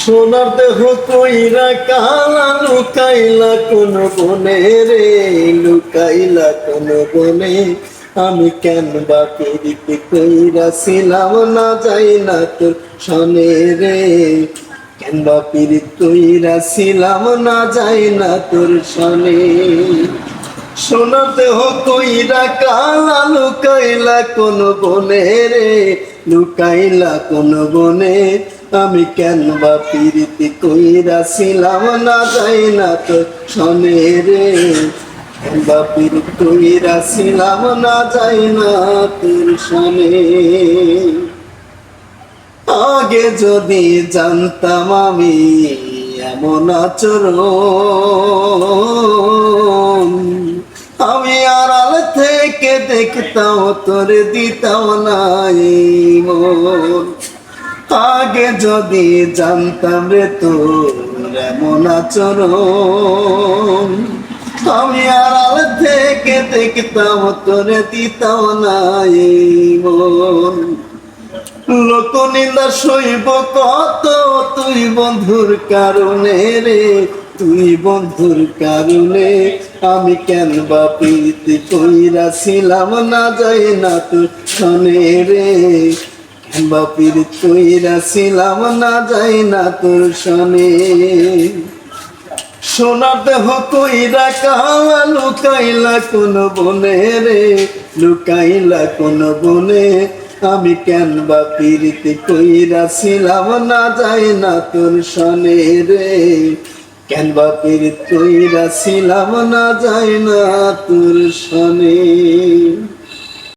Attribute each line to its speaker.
Speaker 1: সোনার দেহ কইরা কালা লুকাইলা কোন বনে রে, লুকাইলা কোন বনে। আমি কেন বা পিরিতি কইরা ছিলাম না যাই না তোর সনে রে, কেন বা পিরিত কইরা ছিলাম না যাই না তোর সনে। সোনার দেহ কইরা কালা লুকাইলা কোন বনে রে, লুকাইলা কোন বনে। আমি কেন বা পিরিতি কইরা ছিলাম না যাই না তোর সনে রে, কেন বা পিরিতি কইরা ছিলাম না যাই না তোর সনে। আগে যদি জানতাম আমি এমন আচরণ, আমি আড়াল থেকে দেখতাম তোর দিতাম না এই মন। আগে যদি জানতাম রে তোর এমন আচরণ, আমি আড়াল থেকে দেখতাম তোর দিতাম না এই মন। লোক নিন্দা সইব কত তুই বন্ধুর কারণে রে, তুই বন্ধুর কারণে। আমি কেন বা প্রীতি কইরা ছিলাম না যাই না তোর সনে রে, কেন বা প্রীতি কইরা ছিলাম না যাই না তোর সনে। সোনার দেহ কইরা কালা লুকাইলা কোন বনে রে, লুকাইলা কোন বনে। আমি কেন বা পিরিতি কইরা ছিলাম না যাই না তোর সনে রে, কেন বা পিরিতি কইরা ছিলাম না যাই না তোর সনে।